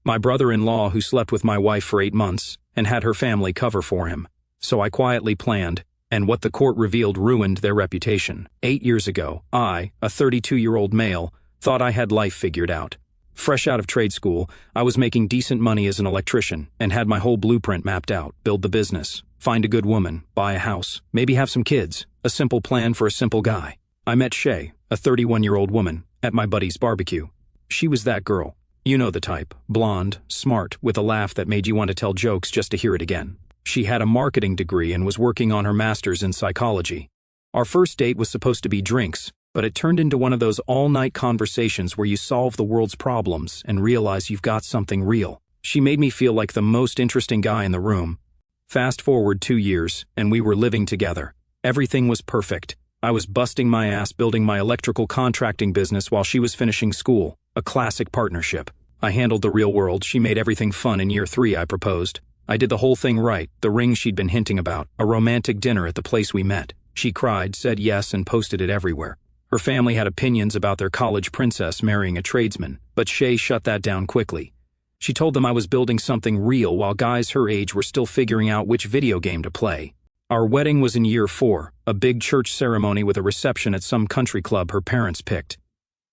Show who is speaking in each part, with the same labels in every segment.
Speaker 1: My brother-in-law who slept with my wife for 8 months and had her family cover for him. So I quietly planned, and what the court revealed ruined their reputation. 8 years ago, I, a 32-year-old male, thought I had life figured out. Fresh out of trade school, I was making decent money as an electrician and had my whole blueprint mapped out. Build the business, find a good woman, buy a house, maybe have some kids. A simple plan for a simple guy. I met Shay, a 31-year-old woman, at my buddy's barbecue. She was that girl. You know the type. Blonde, smart, with a laugh that made you want to tell jokes just to hear it again. She had a marketing degree and was working on her master's in psychology. Our first date was supposed to be drinks, but it turned into one of those all-night conversations where you solve the world's problems and realize you've got something real. She made me feel like the most interesting guy in the room. Fast forward 2 years, and we were living together. Everything was perfect. I was busting my ass building my electrical contracting business while she was finishing school. A classic partnership. I handled the real world. She made everything fun. In year 3, I proposed. I did the whole thing right. The ring she'd been hinting about. A romantic dinner at the place we met. She cried, said yes, and posted it everywhere. Her family had opinions about their college princess marrying a tradesman, but Shay shut that down quickly. She told them I was building something real while guys her age were still figuring out which video game to play. Our wedding was in year 4, a big church ceremony with a reception at some country club her parents picked.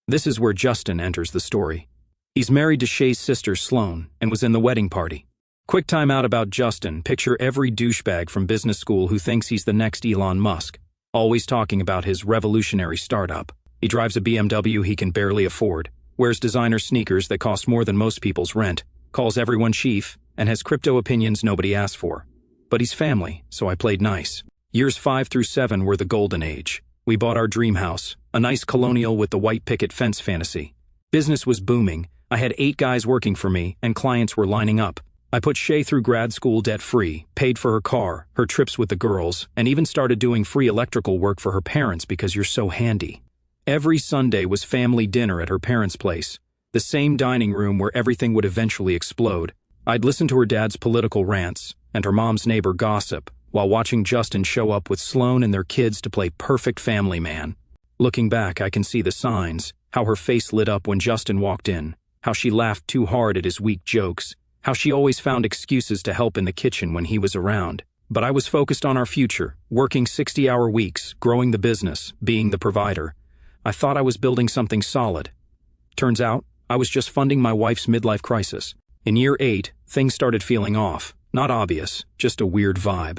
Speaker 1: This is where Justin enters the story. He's married to Shay's sister Sloane and was in the wedding party. Quick time out about Justin. Picture every douchebag from business school who thinks he's the next Elon Musk, always talking about his revolutionary startup. He drives a BMW he can barely afford, wears designer sneakers that cost more than most people's rent, calls everyone chief, and has crypto opinions nobody asked for. But he's family, so I played nice. Years 5 through 7 were the golden age. We bought our dream house, a nice colonial with the white picket fence fantasy. Business was booming. I had 8 guys working for me, and clients were lining up. I put Shay through grad school debt-free, paid for her car, her trips with the girls, and even started doing free electrical work for her parents because you're so handy. Every Sunday was family dinner at her parents' place, the same dining room where everything would eventually explode. I'd listen to her dad's political rants and her mom's neighbor gossip while watching Justin show up with Sloane and their kids to play perfect family man. Looking back, I can see the signs, how her face lit up when Justin walked in, how she laughed too hard at his weak jokes, how she always found excuses to help in the kitchen when he was around. But I was focused on our future, working 60-hour weeks, growing the business, being the provider. I thought I was building something solid. Turns out, I was just funding my wife's midlife crisis. In year 8, things started feeling off. Not obvious, just a weird vibe.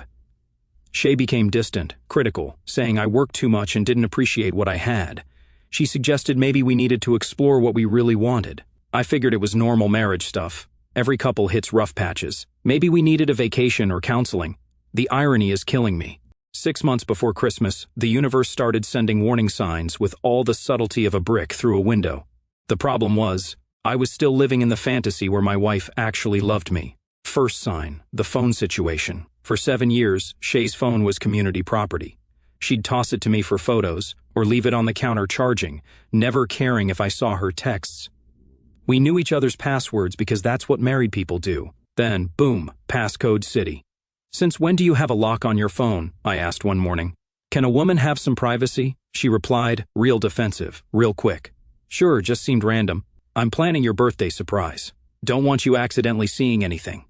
Speaker 1: Shay became distant, critical, saying I worked too much and didn't appreciate what I had. She suggested maybe we needed to explore what we really wanted. I figured it was normal marriage stuff. Every couple hits rough patches. Maybe we needed a vacation or counseling. The irony is killing me. 6 months before Christmas, the universe started sending warning signs with all the subtlety of a brick through a window. The problem was, I was still living in the fantasy where my wife actually loved me. First sign, the phone situation. For 7 years, Shay's phone was community property. She'd toss it to me for photos, or leave it on the counter charging, never caring if I saw her texts. We knew each other's passwords because that's what married people do. Then, boom, passcode city. "Since when do you have a lock on your phone?" I asked one morning. "Can a woman have some privacy?" She replied, real defensive, real quick. "Sure, just seemed random. I'm planning your birthday surprise. Don't want you accidentally seeing anything."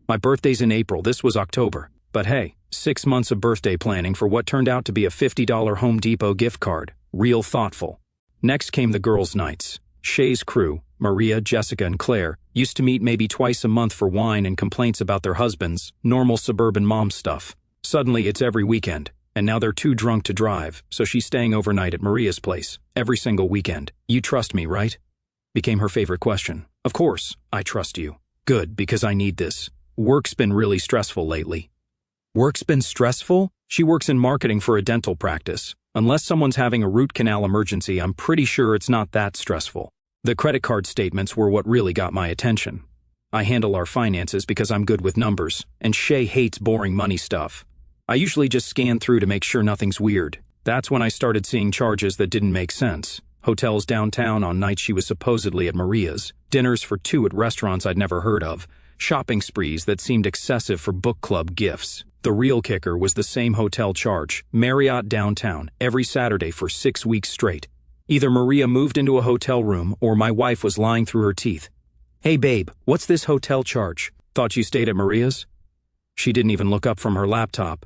Speaker 1: My birthday's in April, this was October. But hey, 6 months of birthday planning for what turned out to be a $50 Home Depot gift card. Real thoughtful. Next came the girls' nights. Shay's crew, Maria, Jessica, and Claire, used to meet maybe twice a month for wine and complaints about their husbands, normal suburban mom stuff. Suddenly it's every weekend, and now they're too drunk to drive, so she's staying overnight at Maria's place, every single weekend. "You trust me, right?" became her favorite question. "Of course, I trust you." "Good, because I need this. Work's been really stressful lately." "Work's been stressful?" She works in marketing for a dental practice. Unless someone's having a root canal emergency, I'm pretty sure it's not that stressful. The credit card statements were what really got my attention. I handle our finances because I'm good with numbers, and Shay hates boring money stuff. I usually just scan through to make sure nothing's weird. That's when I started seeing charges that didn't make sense. Hotels downtown on nights she was supposedly at Maria's, dinners for 2 at restaurants I'd never heard of, shopping sprees that seemed excessive for book club gifts. The real kicker was the same hotel charge, Marriott downtown, every Saturday for 6 weeks straight. Either Maria moved into a hotel room or my wife was lying through her teeth. Hey babe, what's this hotel charge? Thought you stayed at Maria's? She didn't even look up from her laptop.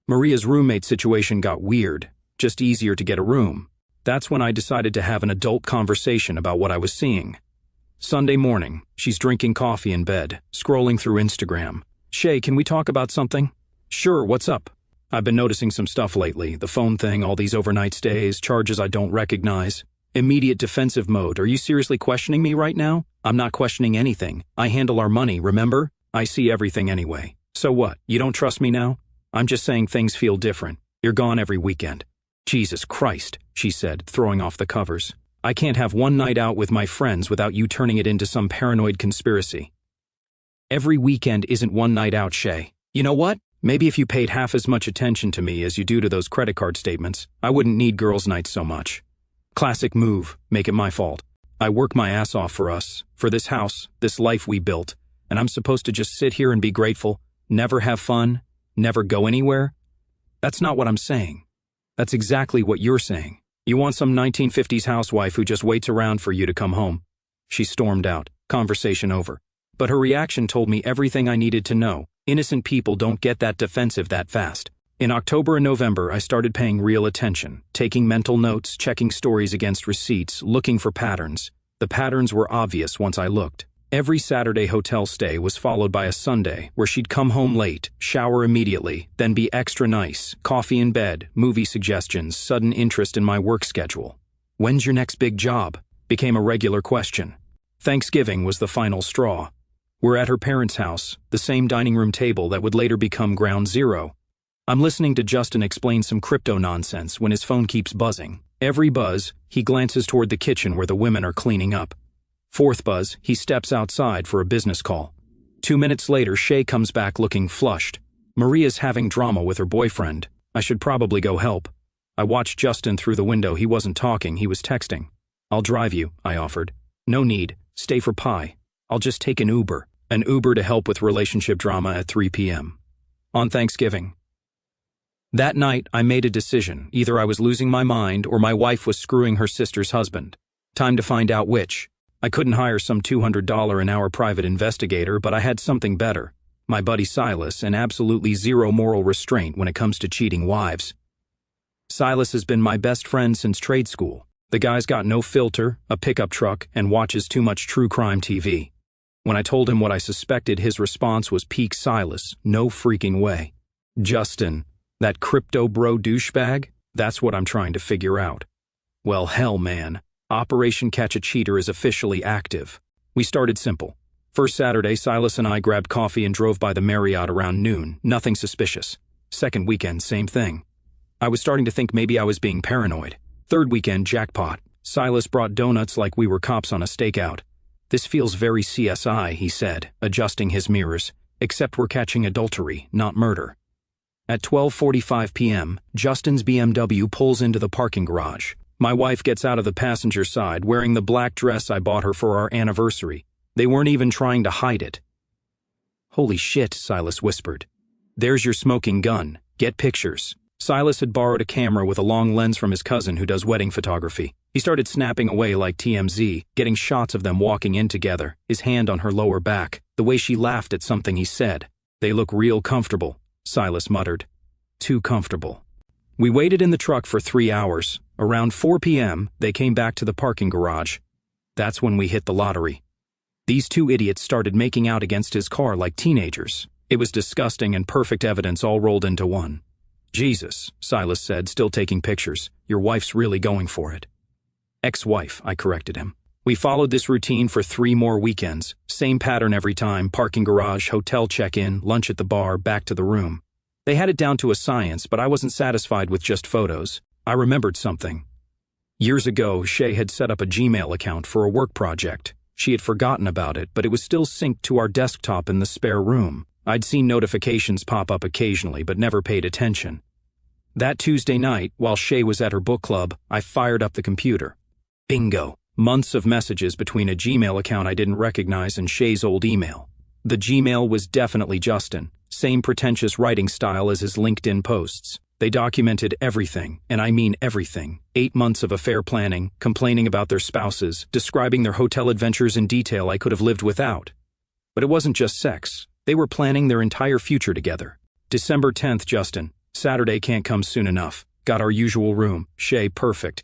Speaker 1: Maria's roommate situation got weird, just easier to get a room. That's when I decided to have an adult conversation about what I was seeing. Sunday morning, she's drinking coffee in bed, scrolling through Instagram. Shay, can we talk about something? Sure, what's up? I've been noticing some stuff lately, the phone thing, all these overnight stays, charges I don't recognize. Immediate defensive mode. Are you seriously questioning me right now? I'm not questioning anything. I handle our money, remember? I see everything anyway. So what, you don't trust me now? I'm just saying things feel different. You're gone every weekend. Jesus Christ, she said, throwing off the covers. I can't have one night out with my friends without you turning it into some paranoid conspiracy. Every weekend isn't one night out, Shay. You know what? Maybe if you paid half as much attention to me as you do to those credit card statements, I wouldn't need girls' nights so much. Classic move, make it my fault. I work my ass off for us, for this house, this life we built, and I'm supposed to just sit here and be grateful, never have fun, never go anywhere? That's not what I'm saying. That's exactly what you're saying. You want some 1950s housewife who just waits around for you to come home. She stormed out, conversation over. But her reaction told me everything I needed to know. Innocent people don't get that defensive that fast. In October and November, I started paying real attention, taking mental notes, checking stories against receipts, looking for patterns. The patterns were obvious once I looked. Every Saturday hotel stay was followed by a Sunday where she'd come home late, shower immediately, then be extra nice, coffee in bed, movie suggestions, sudden interest in my work schedule. When's your next big job? Became a regular question. Thanksgiving was the final straw. We're at her parents' house, the same dining room table that would later become ground zero. I'm listening to Justin explain some crypto nonsense when his phone keeps buzzing. Every buzz, he glances toward the kitchen where the women are cleaning up. Fourth buzz, he steps outside for a business call. 2 minutes later, Shay comes back looking flushed. Maria's having drama with her boyfriend. I should probably go help. I watched Justin through the window. He wasn't talking, he was texting. I'll drive you, I offered. No need, stay for pie. I'll just take an Uber. An Uber to help with relationship drama at 3 p.m. on Thanksgiving. That night, I made a decision. Either I was losing my mind or my wife was screwing her sister's husband. Time to find out which. I couldn't hire some $200 an hour private investigator, but I had something better. My buddy Silas, and absolutely zero moral restraint when it comes to cheating wives. Silas has been my best friend since trade school. The guy's got no filter, a pickup truck, and watches too much true crime TV. When I told him what I suspected, his response was peak Silas, no freaking way. Justin, that crypto bro douchebag? That's what I'm trying to figure out. Well, hell, man. Operation Catch a Cheater is officially active. We started simple. First Saturday, Silas and I grabbed coffee and drove by the Marriott around noon. Nothing suspicious. Second weekend, same thing. I was starting to think maybe I was being paranoid. Third weekend, jackpot. Silas brought donuts like we were cops on a stakeout. This feels very CSI, he said, adjusting his mirrors. Except we're catching adultery, not murder. At 12:45 p.m., Justin's BMW pulls into the parking garage. My wife gets out of the passenger side wearing the black dress I bought her for our anniversary. They weren't even trying to hide it. Holy shit, Silas whispered. There's your smoking gun. Get pictures. Silas had borrowed a camera with a long lens from his cousin who does wedding photography. He started snapping away like TMZ, getting shots of them walking in together, his hand on her lower back, the way she laughed at something he said. They look real comfortable, Silas muttered. Too comfortable. We waited in the truck for 3 hours. Around 4 p.m., they came back to the parking garage. That's when we hit the lottery. These two idiots started making out against his car like teenagers. It was disgusting and perfect evidence all rolled into one. Jesus, Silas said, still taking pictures. Your wife's really going for it. Ex-wife, I corrected him. We followed this routine for 3 more weekends. Same pattern every time, parking garage, hotel check-in, lunch at the bar, back to the room. They had it down to a science, but I wasn't satisfied with just photos. I remembered something. Years ago, Shay had set up a Gmail account for a work project. She had forgotten about it, but it was still synced to our desktop in the spare room. I'd seen notifications pop up occasionally, but never paid attention. That Tuesday night, while Shay was at her book club, I fired up the computer. Bingo. Months of messages between a Gmail account I didn't recognize and Shay's old email. The Gmail was definitely Justin. Same pretentious writing style as his LinkedIn posts. They documented everything, and I mean everything. 8 months of affair planning, complaining about their spouses, describing their hotel adventures in detail I could have lived without. But it wasn't just sex. They were planning their entire future together. December 10th, Justin. Saturday can't come soon enough. Got our usual room. Shay, perfect.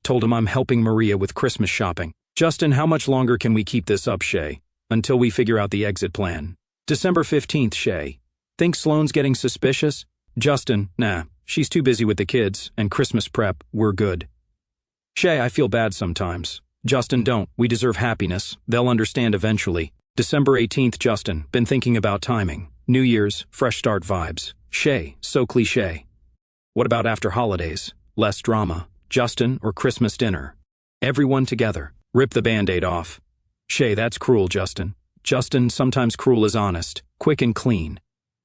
Speaker 1: Told him I'm helping Maria with Christmas shopping. Justin, how much longer can we keep this up, Shay? Until we figure out the exit plan. December 15th, Shay. Think Sloane's getting suspicious? Justin, nah. She's too busy with the kids, and Christmas prep, we're good. Shay, I feel bad sometimes. Justin, don't. We deserve happiness. They'll understand eventually. December 18th, Justin. Been thinking about timing. New Year's, fresh start vibes. Shay, so cliché. What about after holidays? Less drama. Justin or Christmas dinner? Everyone together. Rip the Band-Aid off. Shay, that's cruel, Justin. Justin, sometimes cruel is honest. Quick and clean.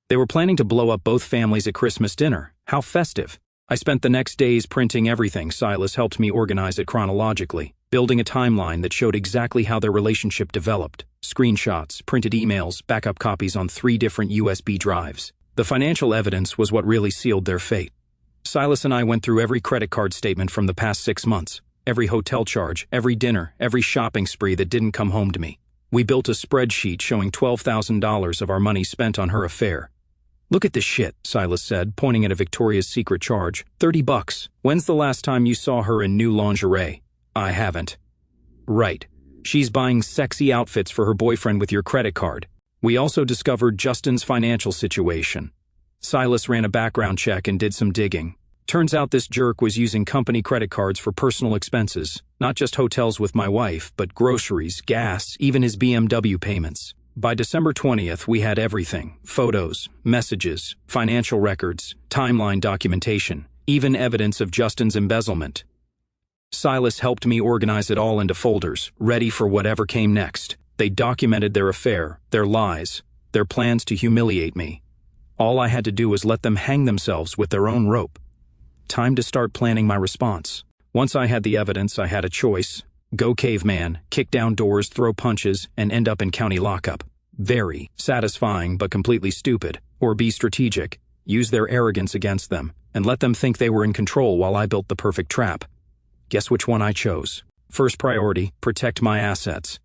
Speaker 1: They were planning to blow up both families at Christmas dinner. How festive. I spent the next days printing everything. Silas helped me organize it chronologically, building a timeline that showed exactly how their relationship developed. Screenshots, printed emails, backup copies on 3 different USB drives. The financial evidence was what really sealed their fate. Silas and I went through every credit card statement from the past 6 months, every hotel charge, every dinner, every shopping spree that didn't come home to me. We built a spreadsheet showing $12,000 of our money spent on her affair. Look at this shit, Silas said, pointing at a Victoria's Secret charge. $30. When's the last time you saw her in new lingerie? I haven't. Right. She's buying sexy outfits for her boyfriend with your credit card. We also discovered Justin's financial situation. Silas ran a background check and did some digging. Turns out this jerk was using company credit cards for personal expenses, not just hotels with my wife, but groceries, gas, even his BMW payments. By December 20th, we had everything. Photos, messages, financial records, timeline documentation, even evidence of Justin's embezzlement. Silas helped me organize it all into folders, ready for whatever came next. They documented their affair, their lies, their plans to humiliate me. All I had to do was let them hang themselves with their own rope. Time to start planning my response. Once I had the evidence, I had a choice. Go caveman, kick down doors, throw punches, and end up in county lockup. Very satisfying but completely stupid. Or be strategic, use their arrogance against them, and let them think they were in control while I built the perfect trap. Guess which one I chose? First priority, protect my assets.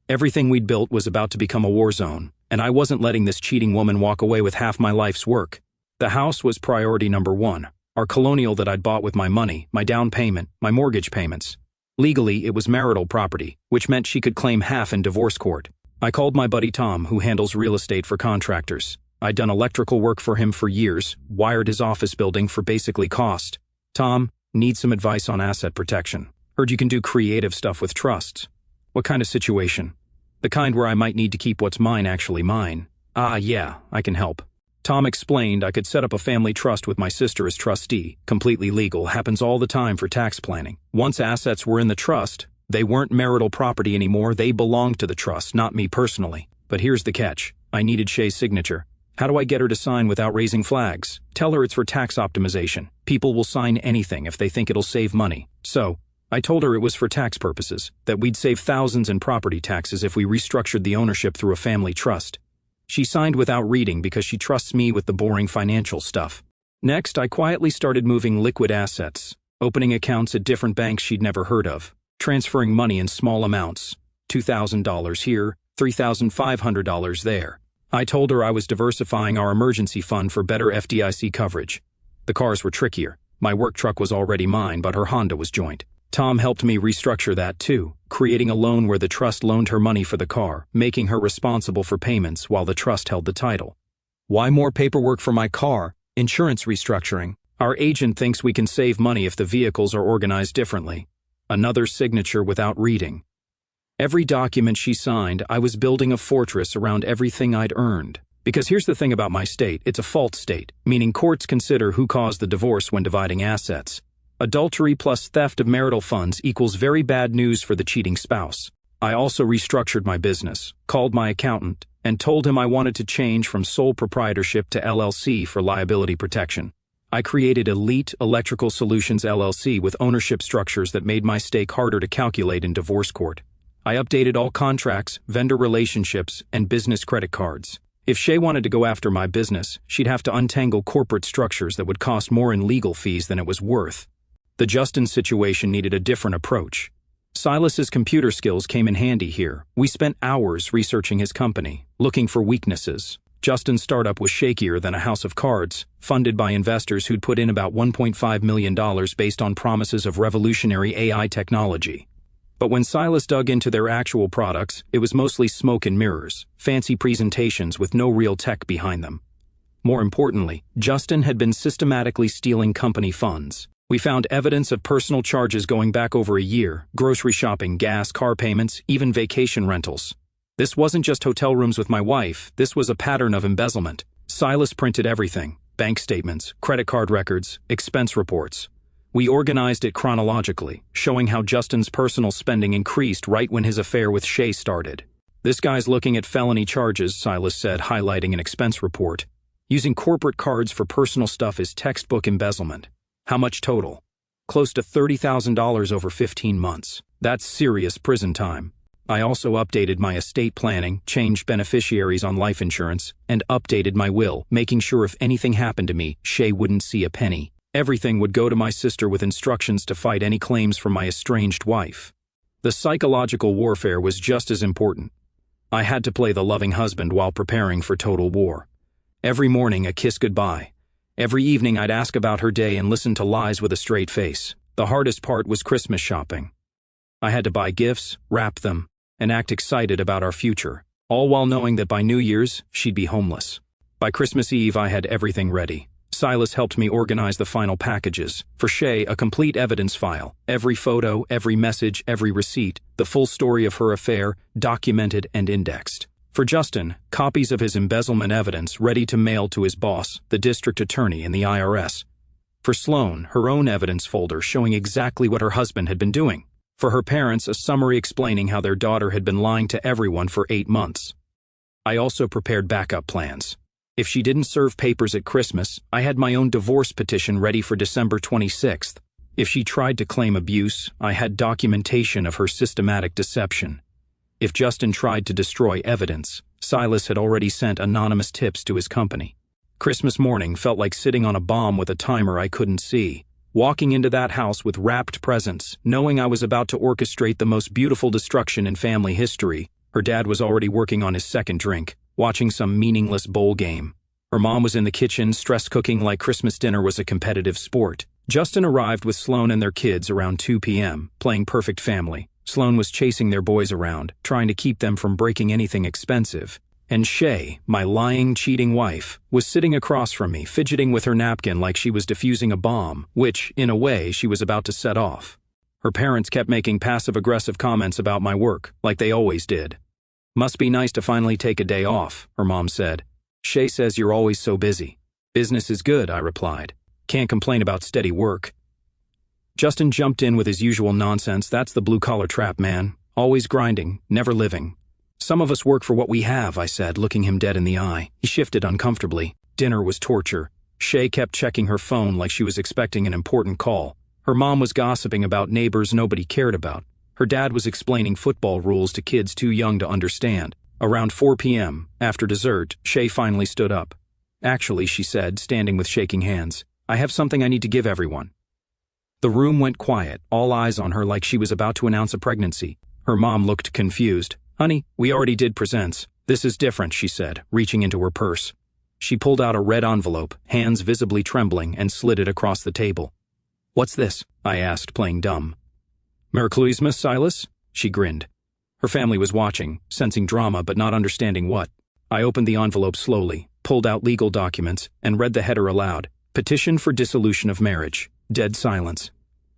Speaker 1: Everything we'd built was about to become a war zone, and I wasn't letting this cheating woman walk away with half my life's work. The house was priority number 1. Our colonial that I'd bought with my money, my down payment, my mortgage payments. Legally, it was marital property, which meant she could claim half in divorce court. I called my buddy Tom, who handles real estate for contractors. I'd done electrical work for him for years, wired his office building for basically cost. Tom, need some advice on asset protection. Heard you can do creative stuff with trusts. What kind of situation? The kind where I might need to keep what's mine actually mine. Ah, yeah, I can help. Tom explained I could set up a family trust with my sister as trustee. Completely legal, happens all the time for tax planning. Once assets were in the trust, they weren't marital property anymore, they belonged to the trust, not me personally. But here's the catch. I needed Shay's signature. How do I get her to sign without raising flags? Tell her it's for tax optimization. People will sign anything if they think it'll save money. So, I told her it was for tax purposes, that we'd save thousands in property taxes if we restructured the ownership through a family trust. She signed without reading because she trusts me with the boring financial stuff. Next, I quietly started moving liquid assets, opening accounts at different banks she'd never heard of, transferring money in small amounts, $2,000 here, $3,500 there. I told her I was diversifying our emergency fund for better FDIC coverage. The cars were trickier. My work truck was already mine, but her Honda was joint. Tom helped me restructure that too, creating a loan where the trust loaned her money for the car, making her responsible for payments while the trust held the title. Why more paperwork for my car? Insurance restructuring. Our agent thinks we can save money if the vehicles are organized differently. Another signature without reading. Every document she signed, I was building a fortress around everything I'd earned. Because here's the thing about my state, it's a fault state, meaning courts consider who caused the divorce when dividing assets. Adultery plus theft of marital funds equals very bad news for the cheating spouse. I also restructured my business, called my accountant, and told him I wanted to change from sole proprietorship to LLC for liability protection. I created Elite Electrical Solutions LLC with ownership structures that made my stake harder to calculate in divorce court. I updated all contracts, vendor relationships, and business credit cards. If Shay wanted to go after my business, she'd have to untangle corporate structures that would cost more in legal fees than it was worth. The Justin situation needed a different approach. Silas's computer skills came in handy here. We spent hours researching his company, looking for weaknesses. Justin's startup was shakier than a house of cards, funded by investors who'd put in about $1.5 million based on promises of revolutionary AI technology. But when Silas dug into their actual products, it was mostly smoke and mirrors, fancy presentations with no real tech behind them. More importantly, Justin had been systematically stealing company funds. We found evidence of personal charges going back over a year, grocery shopping, gas, car payments, even vacation rentals. This wasn't just hotel rooms with my wife, this was a pattern of embezzlement. Silas printed everything: bank statements, credit card records, expense reports. We organized it chronologically, showing how Justin's personal spending increased right when his affair with Shay started. "This guy's looking at felony charges," Silas said, highlighting an expense report. "Using corporate cards for personal stuff is textbook embezzlement." "How much total?" "Close to $30,000 over 15 months. That's serious prison time." I also updated my estate planning, changed beneficiaries on life insurance, and updated my will, making sure if anything happened to me, Shay wouldn't see a penny. Everything would go to my sister with instructions to fight any claims from my estranged wife. The psychological warfare was just as important. I had to play the loving husband while preparing for total war. Every morning, a kiss goodbye. Every evening, I'd ask about her day and listen to lies with a straight face. The hardest part was Christmas shopping. I had to buy gifts, wrap them, and act excited about our future, all while knowing that by New Year's, she'd be homeless. By Christmas Eve, I had everything ready. Silas helped me organize the final packages. For Shay, a complete evidence file. Every photo, every message, every receipt, the full story of her affair, documented and indexed. For Justin, copies of his embezzlement evidence ready to mail to his boss, the district attorney and the IRS. For Sloan, her own evidence folder showing exactly what her husband had been doing. For her parents, a summary explaining how their daughter had been lying to everyone for 8 months. I also prepared backup plans. If she didn't serve papers at Christmas, I had my own divorce petition ready for December 26th. If she tried to claim abuse, I had documentation of her systematic deception. If Justin tried to destroy evidence, Silas had already sent anonymous tips to his company. Christmas morning felt like sitting on a bomb with a timer I couldn't see. Walking into that house with wrapped presents, knowing I was about to orchestrate the most beautiful destruction in family history. Her dad was already working on his second drink, watching some meaningless bowl game. Her mom was in the kitchen, stress cooking like Christmas dinner was a competitive sport. Justin arrived with Sloan and their kids around 2 p.m., playing perfect family. Sloan was chasing their boys around, trying to keep them from breaking anything expensive. And Shay, my lying, cheating wife, was sitting across from me, fidgeting with her napkin like she was defusing a bomb, which, in a way, she was about to set off. Her parents kept making passive-aggressive comments about my work, like they always did. "Must be nice to finally take a day off," her mom said. "Shay says you're always so busy." "Business is good," I replied. "Can't complain about steady work." Justin jumped in with his usual nonsense. "That's the blue-collar trap, man. Always grinding, never living." "Some of us work for what we have," I said, looking him dead in the eye. He shifted uncomfortably. Dinner was torture. Shay kept checking her phone like she was expecting an important call. Her mom was gossiping about neighbors nobody cared about. Her dad was explaining football rules to kids too young to understand. Around 4 p.m., after dessert, Shay finally stood up. "Actually," she said, standing with shaking hands, "I have something I need to give everyone." The room went quiet, all eyes on her like she was about to announce a pregnancy. Her mom looked confused. "Honey, we already did presents. This is different," she said, reaching into her purse. She pulled out a red envelope, hands visibly trembling, and slid it across the table. "What's this?" I asked, playing dumb. "Merry Christmas, Silas?" She grinned. Her family was watching, sensing drama but not understanding what. I opened the envelope slowly, pulled out legal documents, and read the header aloud. "Petition for dissolution of marriage." Dead silence.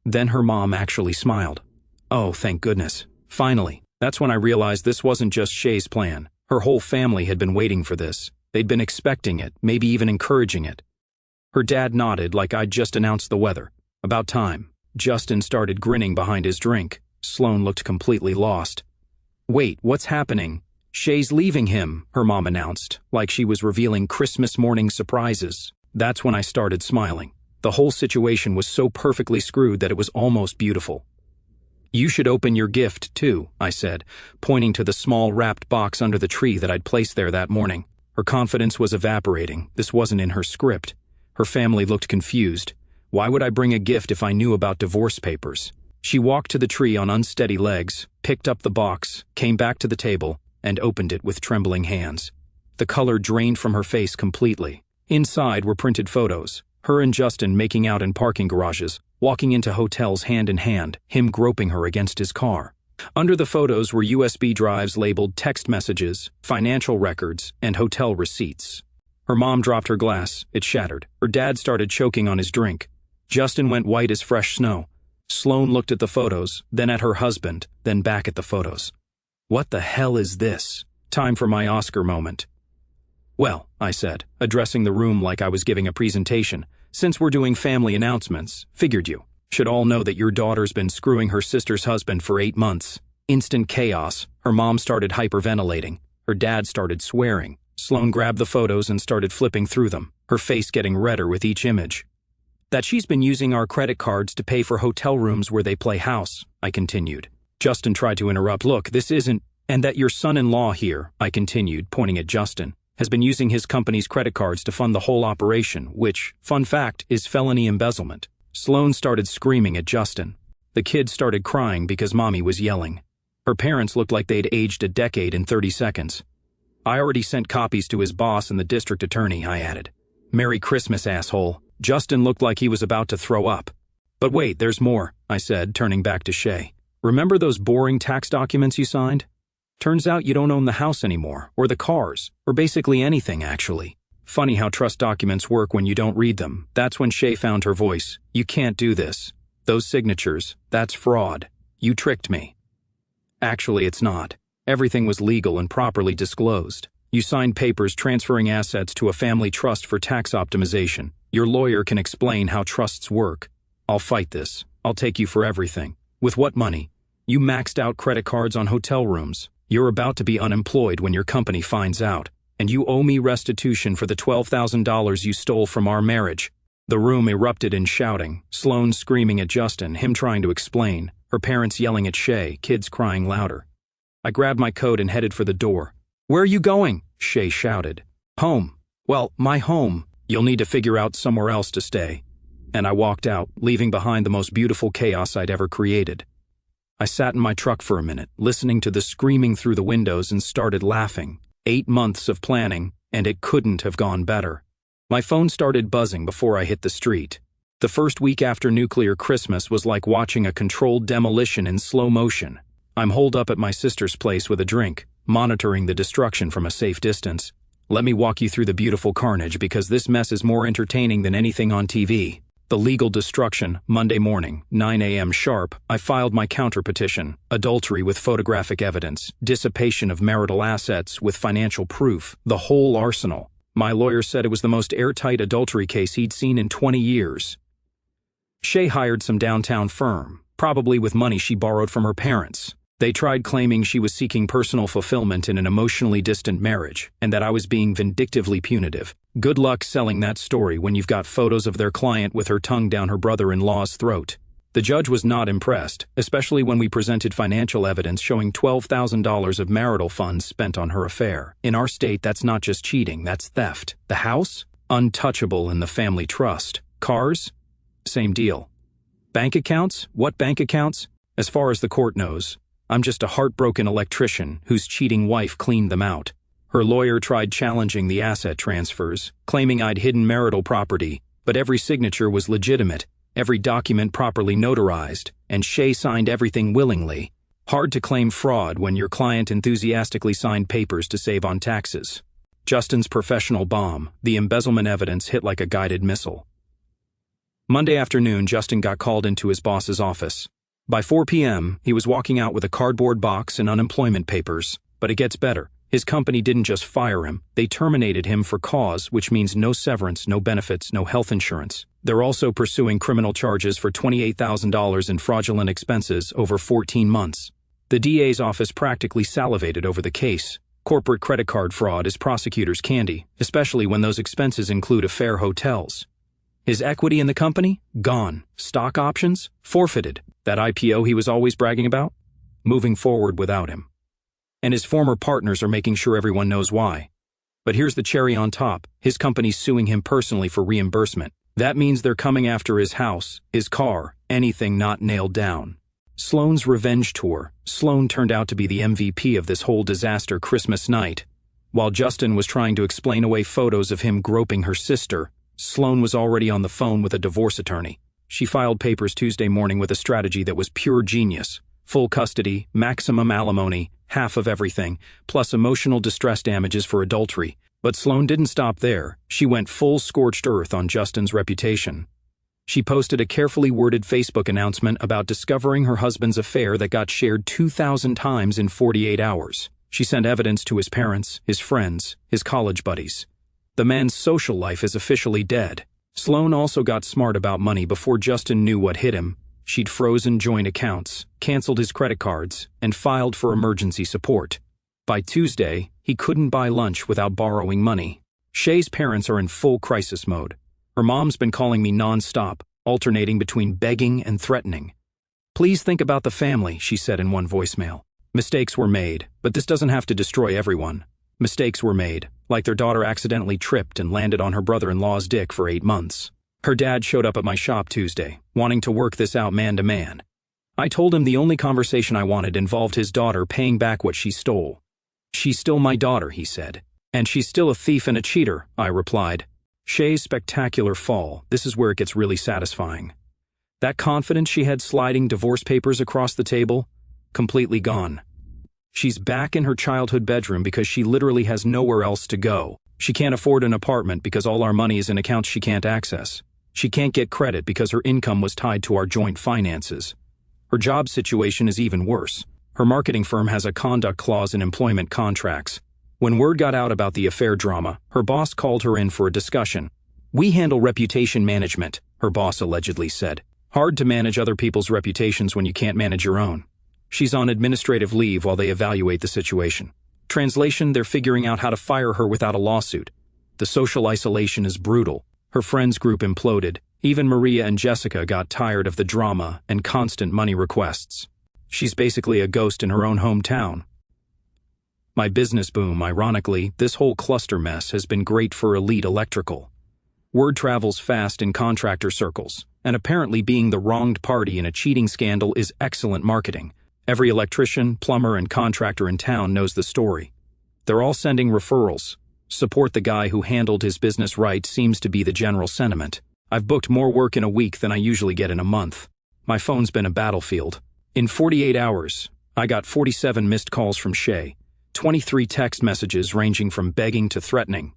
Speaker 1: Then her mom actually smiled. "Oh, thank goodness. Finally." That's when I realized this wasn't just Shay's plan. Her whole family had been waiting for this. They'd been expecting it, maybe even encouraging it. Her dad nodded like I'd just announced the weather. About time. Justin started grinning behind his drink. Sloan looked completely lost. "Wait, what's happening?" "Shay's leaving him," her mom announced, like she was revealing Christmas morning surprises. That's when I started smiling. The whole situation was so perfectly screwed that it was almost beautiful. "You should open your gift, too," I said, pointing to the small wrapped box under the tree that I'd placed there that morning. Her confidence was evaporating. This wasn't in her script. Her family looked confused. Why would I bring a gift if I knew about divorce papers? She walked to the tree on unsteady legs, picked up the box, came back to the table, and opened it with trembling hands. The color drained from her face completely. Inside were printed photos, her and Justin making out in parking garages, walking into hotels hand in hand, him groping her against his car. Under the photos were USB drives labeled text messages, financial records, and hotel receipts. Her mom dropped her glass. It shattered. Her dad started choking on his drink. Justin went white as fresh snow. Sloane looked at the photos, then at her husband, then back at the photos. What the hell is this? Time for my Oscar moment. Well, I said, addressing the room like I was giving a presentation, since we're doing family announcements, figured you should all know that your daughter's been screwing her sister's husband for 8 months. Instant chaos. Her mom started hyperventilating. Her dad started swearing. Sloane grabbed the photos and started flipping through them, her face getting redder with each image. That she's been using our credit cards to pay for hotel rooms where they play house, I continued. Justin tried to interrupt. Look, this isn't. And that your son-in-law here, I continued, pointing at Justin, has been using his company's credit cards to fund the whole operation, which, fun fact, is felony embezzlement. Sloane started screaming at Justin. The kid started crying because Mommy was yelling. Her parents looked like they'd aged a decade in 30 seconds. I already sent copies to his boss and the district attorney, I added. Merry Christmas, asshole. Justin looked like he was about to throw up. But wait, there's more, I said, turning back to Shay. Remember those boring tax documents you signed? Turns out you don't own the house anymore, or the cars, or basically anything, actually. Funny how trust documents work when you don't read them. That's when Shay found her voice. You can't do this. Those signatures, that's fraud. You tricked me. Actually, it's not. Everything was legal and properly disclosed. You signed papers transferring assets to a family trust for tax optimization. Your lawyer can explain how trusts work. I'll fight this. I'll take you for everything. With what money? You maxed out credit cards on hotel rooms. You're about to be unemployed when your company finds out. And you owe me restitution for the $12,000 you stole from our marriage. The room erupted in shouting, Sloane screaming at Justin, him trying to explain, her parents yelling at Shay, kids crying louder. I grabbed my coat and headed for the door. Where are you going? Shay shouted. Home. Well, my home. You'll need to figure out somewhere else to stay. And I walked out, leaving behind the most beautiful chaos I'd ever created. I sat in my truck for a minute, listening to the screaming through the windows and started laughing. 8 months of planning, and it couldn't have gone better. My phone started buzzing before I hit the street. The first week after nuclear Christmas was like watching a controlled demolition in slow motion. I'm holed up at my sister's place with a drink, monitoring the destruction from a safe distance. Let me walk you through the beautiful carnage because this mess is more entertaining than anything on TV. The legal destruction, Monday morning, 9 a.m. sharp, I filed my counterpetition, adultery with photographic evidence, dissipation of marital assets with financial proof, the whole arsenal. My lawyer said it was the most airtight adultery case he'd seen in 20 years. Shay hired some downtown firm, probably with money she borrowed from her parents. They tried claiming she was seeking personal fulfillment in an emotionally distant marriage, and that I was being vindictively punitive. Good luck selling that story when you've got photos of their client with her tongue down her brother-in-law's throat. The judge was not impressed, especially when we presented financial evidence showing $12,000 of marital funds spent on her affair. In our state, that's not just cheating, that's theft. The house? Untouchable in the family trust. Cars? Same deal. Bank accounts? What bank accounts? As far as the court knows, I'm just a heartbroken electrician whose cheating wife cleaned them out. Her lawyer tried challenging the asset transfers, claiming I'd hidden marital property, but every signature was legitimate, every document properly notarized, and Shay signed everything willingly. Hard to claim fraud when your client enthusiastically signed papers to save on taxes. Justin's professional bomb, the embezzlement evidence hit like a guided missile. Monday afternoon, Justin got called into his boss's office. By 4 p.m., he was walking out with a cardboard box and unemployment papers. But it gets better. His company didn't just fire him, they terminated him for cause, which means no severance, no benefits, no health insurance. They're also pursuing criminal charges for $28,000 in fraudulent expenses over 14 months. The DA's office practically salivated over the case. Corporate credit card fraud is prosecutors' candy, especially when those expenses include affair hotels. His equity in the company? Gone. Stock options? Forfeited. That IPO he was always bragging about? Moving forward without him. And his former partners are making sure everyone knows why. But here's the cherry on top. His company's suing him personally for reimbursement. That means they're coming after his house, his car, anything not nailed down. Sloane's revenge tour. Sloane turned out to be the MVP of this whole disaster Christmas night. While Justin was trying to explain away photos of him groping her sister, Sloane was already on the phone with a divorce attorney. She filed papers Tuesday morning with a strategy that was pure genius. Full custody, maximum alimony, half of everything, plus emotional distress damages for adultery. But Sloane didn't stop there. She went full scorched earth on Justin's reputation. She posted a carefully worded Facebook announcement about discovering her husband's affair that got shared 2,000 times in 48 hours. She sent evidence to his parents, his friends, his college buddies. The man's social life is officially dead. Sloane also got smart about money before Justin knew what hit him. She'd frozen joint accounts, canceled his credit cards, and filed for emergency support. By Tuesday, he couldn't buy lunch without borrowing money. Shay's parents are in full crisis mode. Her mom's been calling me non-stop, alternating between begging and threatening. "Please think about the family," she said in one voicemail. Mistakes were made, but this doesn't have to destroy everyone. Mistakes were made, like their daughter accidentally tripped and landed on her brother-in-law's dick for 8 months. Her dad showed up at my shop Tuesday, wanting to work this out man to man. I told him the only conversation I wanted involved his daughter paying back what she stole. "She's still my daughter," he said. "And she's still a thief and a cheater," I replied. Shay's spectacular fall, this is where it gets really satisfying. That confidence she had sliding divorce papers across the table, completely gone. She's back in her childhood bedroom because she literally has nowhere else to go. She can't afford an apartment because all our money is in accounts she can't access. She can't get credit because her income was tied to our joint finances. Her job situation is even worse. Her marketing firm has a conduct clause in employment contracts. When word got out about the affair drama, her boss called her in for a discussion. "We handle reputation management," her boss allegedly said. "Hard to manage other people's reputations when you can't manage your own." She's on administrative leave while they evaluate the situation. Translation, they're figuring out how to fire her without a lawsuit. The social isolation is brutal. Her friends group imploded. Even Maria and Jessica got tired of the drama and constant money requests. She's basically a ghost in her own hometown. My business boom, ironically, this whole cluster mess has been great for Elite Electrical. Word travels fast in contractor circles, and apparently being the wronged party in a cheating scandal is excellent marketing. Every electrician, plumber, and contractor in town knows the story. They're all sending referrals. Support the guy who handled his business right seems to be the general sentiment. I've booked more work in a week than I usually get in a month. My phone's been a battlefield. In 48 hours, I got 47 missed calls from Shay, 23 text messages ranging from begging to threatening,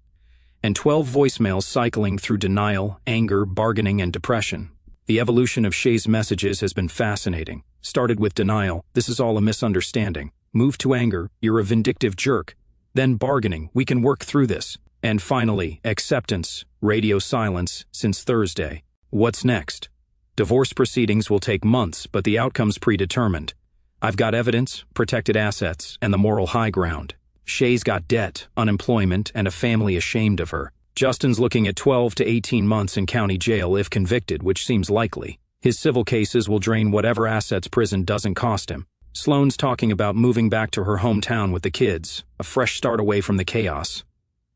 Speaker 1: and 12 voicemails cycling through denial, anger, bargaining, and depression. The evolution of Shay's messages has been fascinating. Started with denial, "This is all a misunderstanding." Moved to anger, "You're a vindictive jerk." Then bargaining, "We can work through this." And finally, acceptance, radio silence since Thursday. What's next? Divorce proceedings will take months, but the outcome's predetermined. I've got evidence, protected assets, and the moral high ground. Shay's got debt, unemployment, and a family ashamed of her. Justin's looking at 12 to 18 months in county jail if convicted, which seems likely. His civil cases will drain whatever assets prison doesn't cost him. Sloane's talking about moving back to her hometown with the kids, a fresh start away from the chaos.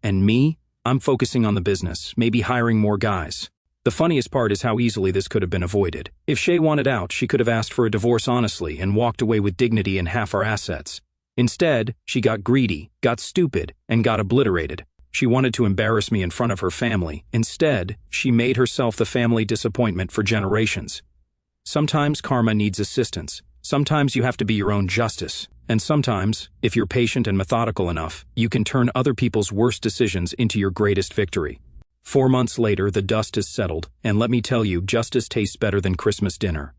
Speaker 1: And me? I'm focusing on the business, maybe hiring more guys. The funniest part is how easily this could have been avoided. If Shay wanted out, she could have asked for a divorce honestly and walked away with dignity and half our assets. Instead, she got greedy, got stupid, and got obliterated. She wanted to embarrass me in front of her family. Instead, she made herself the family disappointment for generations. Sometimes karma needs assistance. Sometimes you have to be your own justice. And sometimes, if you're patient and methodical enough, you can turn other people's worst decisions into your greatest victory. 4 months later, the dust has settled, and let me tell you, justice tastes better than Christmas dinner.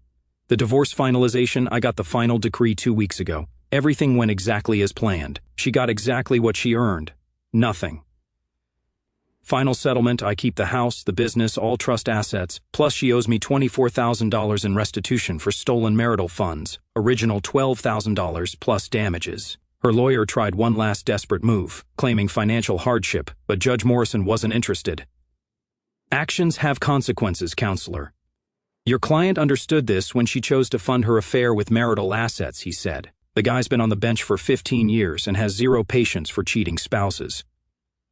Speaker 1: The divorce finalization, I got the final decree 2 weeks ago. Everything went exactly as planned. She got exactly what she earned. Nothing. Final settlement, I keep the house, the business, all trust assets, plus she owes me $24,000 in restitution for stolen marital funds, original $12,000 plus damages. Her lawyer tried one last desperate move, claiming financial hardship, but Judge Morrison wasn't interested. Actions have consequences, counselor. Your client understood this when she chose to fund her affair with marital assets, he said. The guy's been on the bench for 15 years and has zero patience for cheating spouses.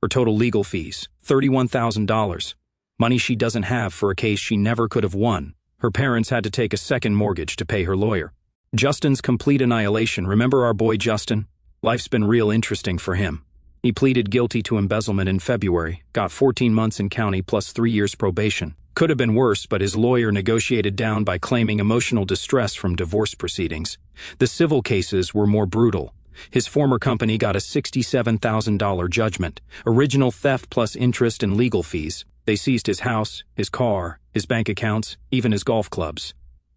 Speaker 1: Her total legal fees, $31,000. Money she doesn't have for a case she never could have won. Her parents had to take a second mortgage to pay her lawyer. Justin's complete annihilation. Remember our boy Justin? Life's been real interesting for him. He pleaded guilty to embezzlement in February, got 14 months in county plus 3 years probation. Could have been worse, but his lawyer negotiated down by claiming emotional distress from divorce proceedings. The civil cases were more brutal. His former company got a $67,000 judgment, original theft plus interest and legal fees. They seized his house, his car, his bank accounts, even his golf clubs.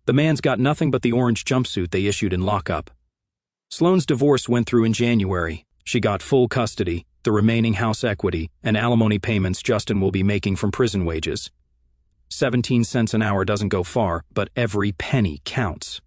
Speaker 1: The man's got nothing but the orange jumpsuit they issued in lockup. Sloane's divorce went through in January. She got full custody, the remaining house equity, and alimony payments Justin will be making from prison wages. 17 cents an hour doesn't go far, but every penny counts.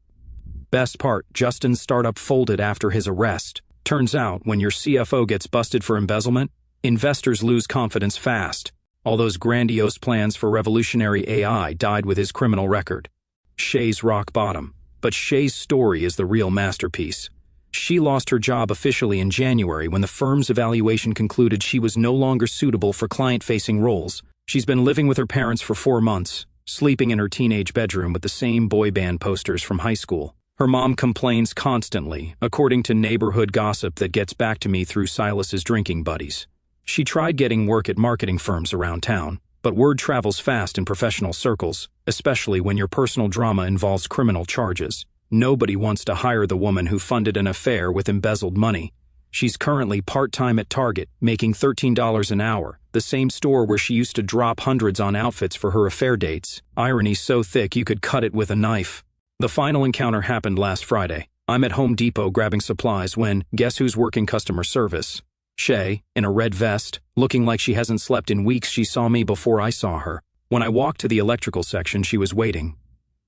Speaker 1: Best part, Justin's startup folded after his arrest. Turns out, when your CFO gets busted for embezzlement, investors lose confidence fast. All those grandiose plans for revolutionary AI died with his criminal record. Shay's rock bottom. But Shay's story is the real masterpiece. She lost her job officially in January when the firm's evaluation concluded she was no longer suitable for client-facing roles. She's been living with her parents for 4 months, sleeping in her teenage bedroom with the same boy band posters from high school. Her mom complains constantly, according to neighborhood gossip that gets back to me through Silas's drinking buddies. She tried getting work at marketing firms around town, but word travels fast in professional circles, especially when your personal drama involves criminal charges. Nobody wants to hire the woman who funded an affair with embezzled money. She's currently part-time at Target, making $13 an hour, the same store where she used to drop hundreds on outfits for her affair dates. Irony so thick you could cut it with a knife. The final encounter happened last Friday. I'm at Home Depot grabbing supplies when, guess who's working customer service? Shay, in a red vest, looking like she hasn't slept in weeks. She saw me before I saw her. When I walked to the electrical section, she was waiting.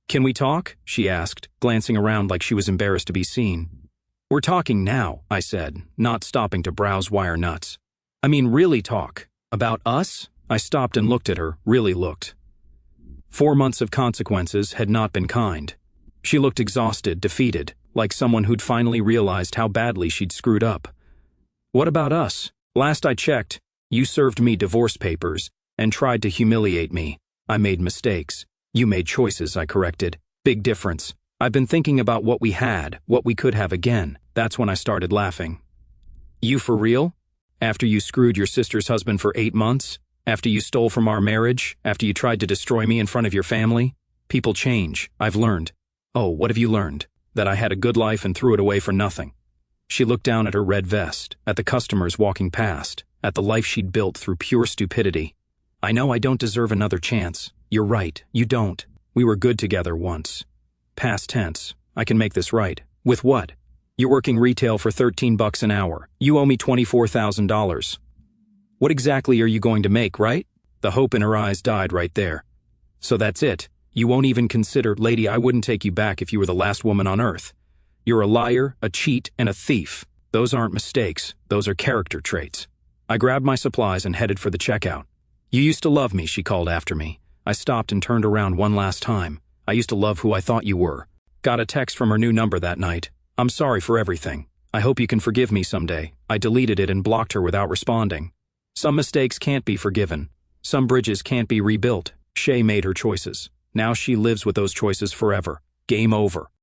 Speaker 1: "Can we talk?" she asked, glancing around like she was embarrassed to be seen. "We're talking now," I said, not stopping to browse wire nuts. "I mean really talk. About us?" I stopped and looked at her, really looked. 4 months of consequences had not been kind. She looked exhausted, defeated, like someone who'd finally realized how badly she'd screwed up. "What about us? Last I checked, you served me divorce papers and tried to humiliate me. I made mistakes. You made choices," I corrected. "Big difference. I've been thinking about what we had, what we could have again." That's when I started laughing. "You for real? After you screwed your sister's husband for 8 months? After you stole from our marriage? After you tried to destroy me in front of your family? People change. I've learned." "Oh, what have you learned?" "That I had a good life and threw it away for nothing." She looked down at her red vest, at the customers walking past, at the life she'd built through pure stupidity. "I know I don't deserve another chance. You're right, you don't. We were good together once. Past tense. I can make this right." "With what?" "You're working retail for $13 an hour. You owe me $24,000. What exactly are you going to make, right?" The hope in her eyes died right there. "So that's it. You won't even consider..." "Lady, I wouldn't take you back if you were the last woman on earth. You're a liar, a cheat, and a thief. Those aren't mistakes. Those are character traits." I grabbed my supplies and headed for the checkout. "You used to love me," she called after me. I stopped and turned around one last time. "I used to love who I thought you were." Got a text from her new number that night. "I'm sorry for everything. I hope you can forgive me someday." I deleted it and blocked her without responding. Some mistakes can't be forgiven. Some bridges can't be rebuilt. Shay made her choices. Now she lives with those choices forever. Game over.